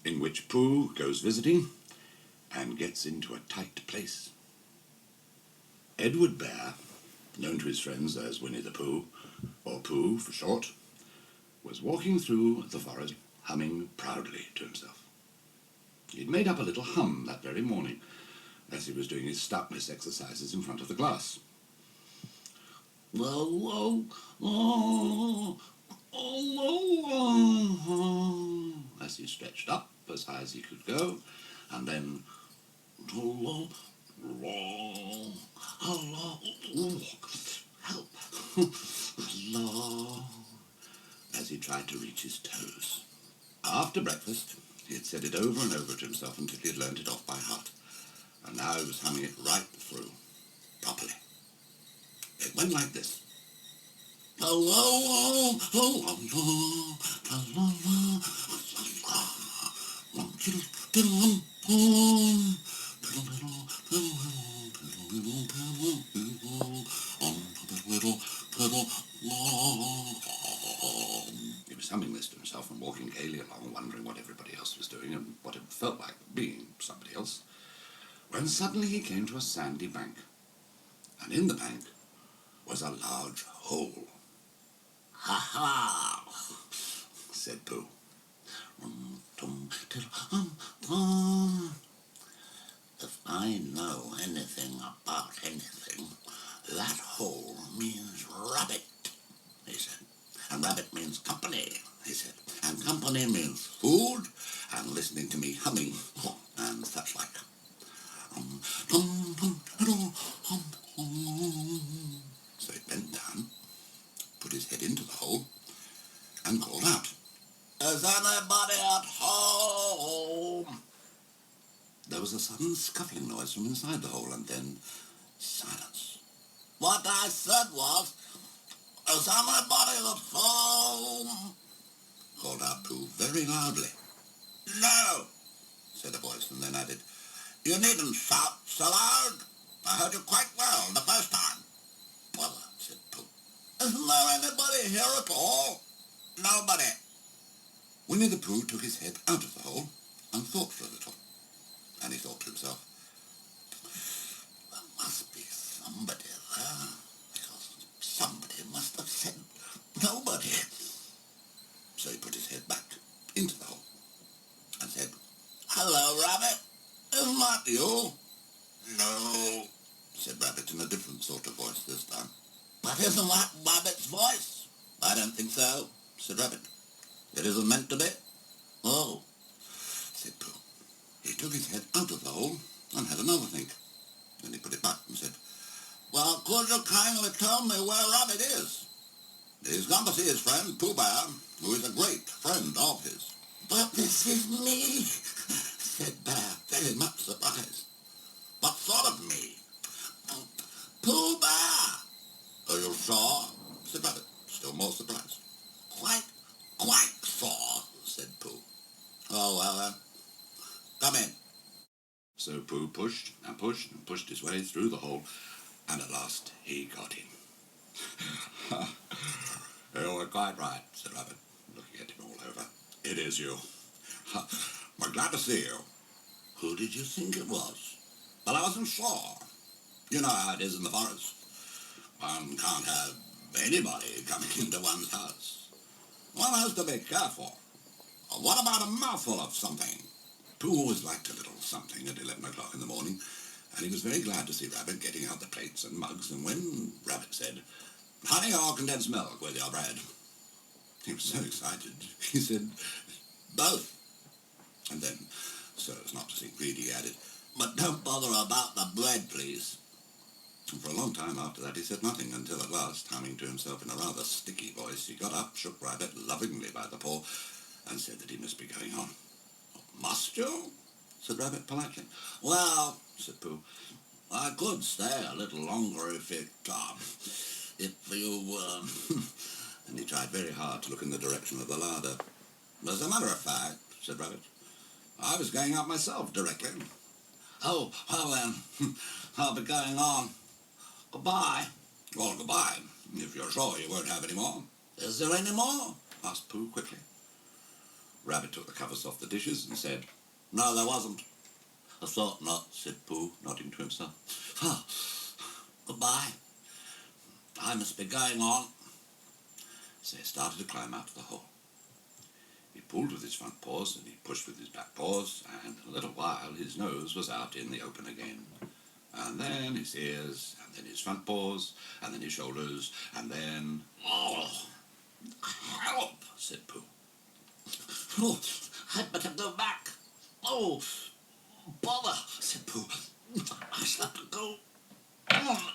in which Pooh goes visiting and gets into a tight place. Edward Bear, known to his friends as Winnie the Pooh, or Pooh for short, was walking through the forest humming proudly to himself. He'd made up a little hum that very morning as he was doing his stoutness exercises in front of the glass. As he stretched up as high as he could go, and then help, as he tried to reach his toes. After breakfast, he had said it over and over to himself until he had learnt it off by heart, and now he was humming it right through, properly. It went like this. He was humming this to himself and walking gaily along, wondering what everybody else was doing and what it felt like being somebody else, when suddenly he came to a sandy bank, and in the bank was a large hole. "Ha-ha!" said Pooh. "If I know anything about anything, that hole means rabbit," he said. "And rabbit means company," he said. "And company means food, and listening to me humming, and such like." So he bent down, put his head into the hole, and called out, "Is anybody at home?" There was a sudden scuffling noise from inside the hole, and then silence. "What I said was, is anybody at home?" called out Pooh very loudly. "No," said a voice, and then added, "You needn't shout so loud. I heard you quite well the first time." "Well," said Pooh, "isn't there anybody here at all?" "Nobody." Winnie the Pooh took his head out of the hole and thought for a little. And he thought to himself, "There must be somebody there, because somebody must have said nobody." So he put his head back into the hole and said, "Hello, Rabbit. Isn't that you?" "No," said Rabbit in a different sort of voice this time. "But isn't that Rabbit's voice?" "I don't think so," said Rabbit. "It isn't meant to be." "Oh," said Pooh. He took his head out of the hole and had another think. Then he put it back and said, "Well, could you kindly tell me where Rabbit is?" "He's gone to see his friend Pooh Bear, who is a great friend of his." "But this is me," said Bear, very much surprised. "What sort of me?" "Pooh Bear." "Are you sure?" said Rabbit, still more surprised. Quite sure," said Pooh. "Oh, well then, come in." So Pooh pushed and pushed and pushed his way through the hole, and at last he got in. "You were quite right," said Rabbit, looking at him all over. "It is you. We're glad to see you." "Who did you think it was?" "Well, I wasn't sure. You know how it is in the forest. One can't have anybody coming into one's house. One has to be careful. What about a mouthful of something?" Pooh always liked a little something at 11 o'clock in the morning, and he was very glad to see Rabbit getting out the plates and mugs, and when Rabbit said, "Honey or condensed milk with your bread?" he was so excited, he said, "Both." And then, so as not to seem greedy, he added, "But don't bother about the bread, please." And for a long time after that he said nothing, until at last, humming to himself in a rather sticky voice, he got up, shook Rabbit lovingly by the paw, and said that he must be going on. "Must you?" said Rabbit politely. "Well," said Pooh, "I could stay a little longer if you and he tried very hard to look in the direction of the larder. "As a matter of fact," said Rabbit, "I was going out myself directly." "Oh, well then, I'll be going on. Goodbye." "Well, goodbye, if you're sure you won't have any more." "Is there any more?" asked Pooh quickly. Rabbit took the covers off the dishes and said, "No, there wasn't." "I thought not," said Pooh, nodding to himself. "Oh, goodbye. I must be going on." So he started to climb out of the hole. He pulled with his front paws and he pushed with his back paws, and in a little while his nose was out in the open again. And then his ears, and then his front paws, and then his shoulders, and then... "Oh, help!" said Pooh. "Oh, I'd better go back." "Oh, bother," said Pooh. "I shall have to go on."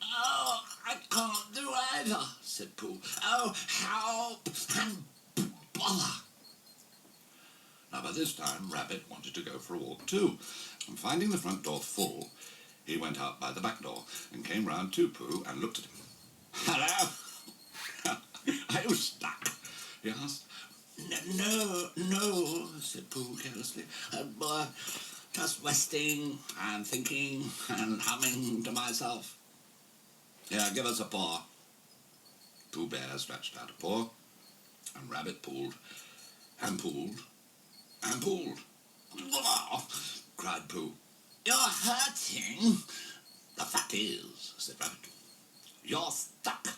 "Oh, I can't do either," said Pooh. "Oh, help and bother." Now, by this time, Rabbit wanted to go for a walk too, and finding the front door full, he went out by the back door and came round to Pooh and looked at him. "Hello? Are you stuck?" he asked. No, said Pooh carelessly. Just resting and thinking and humming to myself." "Here, give us a paw." Pooh Bear stretched out a paw, and Rabbit pulled and pulled and pulled. "Oh!" cried Pooh. "You're hurting." "The fact is," said Rabbit, "you're stuck."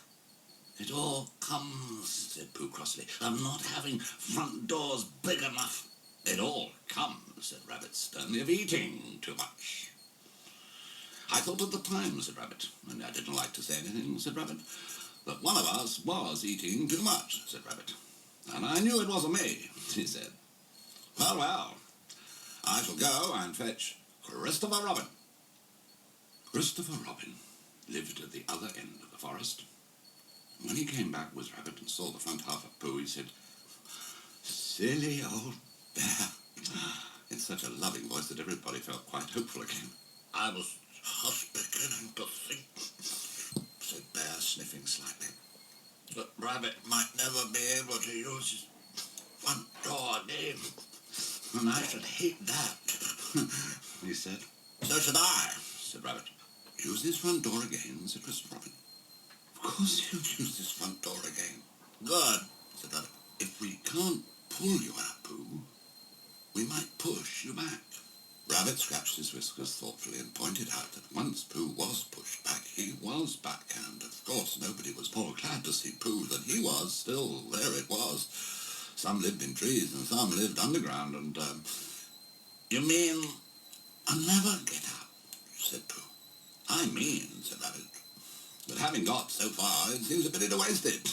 "It all comes," said Pooh crossly, "of not having front doors big enough." "It all comes," said Rabbit sternly, "of eating too much." "I thought at the time," said Rabbit, "and I didn't like to say anything," said Rabbit, "that one of us was eating too much," said Rabbit. "And I knew it wasn't me," he said. Well, I shall go and fetch Christopher Robin." Christopher Robin lived at the other end of the forest. When he came back with Rabbit and saw the front half of Pooh, he said, "Silly old bear," in such a loving voice that everybody felt quite hopeful again. "I was just beginning to think," said Bear, sniffing slightly, "that Rabbit might never be able to use his front door again. And I should hate that," he said. "So should I," said Rabbit. "Use his front door again," said Christopher Robin. "Of course he'll use his front door again." "Good," said Rabbit. "If we can't pull you out, Pooh, we might push you back." Rabbit scratched his whiskers thoughtfully and pointed out that once Pooh was pushed back, he was back, and of course nobody was more glad to see Pooh than he was. Still, there it was. Some lived in trees and some lived underground, and, "You mean I'll never get out?" said Pooh. "I mean," said Rabbit, "that having got so far, it seems a pity to waste it."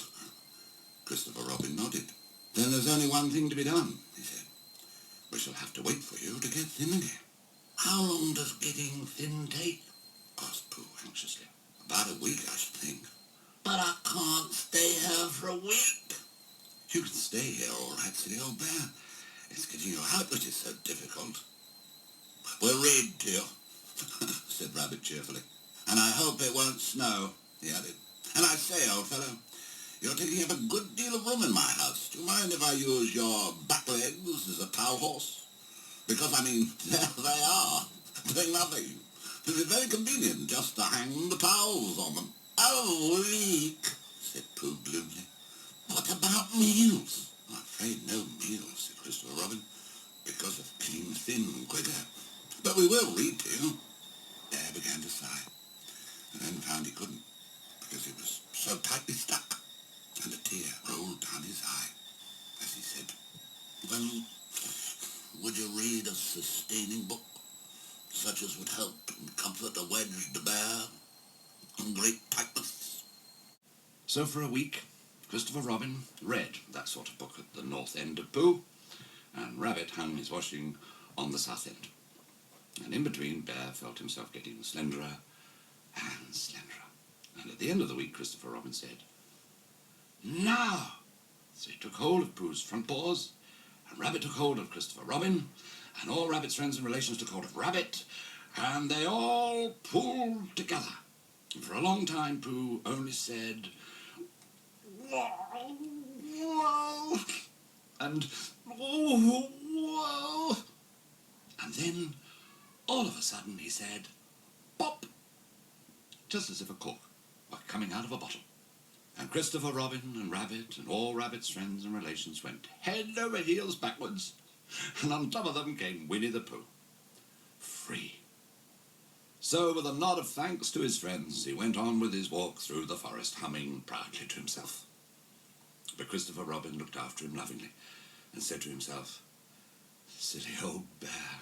Christopher Robin nodded. "Then there's only one thing to be done," he said. "We shall have to wait for you to get thin again." "How long does getting thin take?" asked Pooh anxiously. "About a week, I should think." "But I can't stay here for a week." "You can stay here all right," said the old bear. "It's getting you out which is so difficult." "We'll read to you," said Rabbit cheerfully. "And I hope it won't snow," he added. "And I say, old fellow, you're taking up a good deal of room in my house. Do you mind if I use your back legs as a towel horse? Because, I mean, there they are, doing nothing. It'll be very convenient just to hang the towels on them." "A week," said Pooh gloomily. "What about meals?" "I'm afraid no meals," said Christopher Robin, "because of getting thin quicker. But we will read to you." Bear began to sigh, and then found he couldn't, because he was so tightly stuck, and a tear rolled down his eye as he said, "Then would you read a sustaining book, such as would help and comfort a wedged bear in great tightness?" So for a week, Christopher Robin read that sort of book at the north end of Pooh, and Rabbit hung his washing on the south end. And in between, Bear felt himself getting slenderer and slenderer. And at the end of the week, Christopher Robin said, "Now!" So he took hold of Pooh's front paws, and Rabbit took hold of Christopher Robin, and all Rabbit's friends and relations took hold of Rabbit, and they all pulled together. And for a long time, Pooh only said, "Whoa, whoa," and "Oh, whoa." And then, all of a sudden, he said, "Pop," just as if a cork were coming out of a bottle. And Christopher Robin and Rabbit and all Rabbit's friends and relations went head over heels backwards, and on top of them came Winnie the Pooh, free. So, with a nod of thanks to his friends, he went on with his walk through the forest, humming proudly to himself. But Christopher Robin looked after him lovingly and said to himself, "Silly old bear,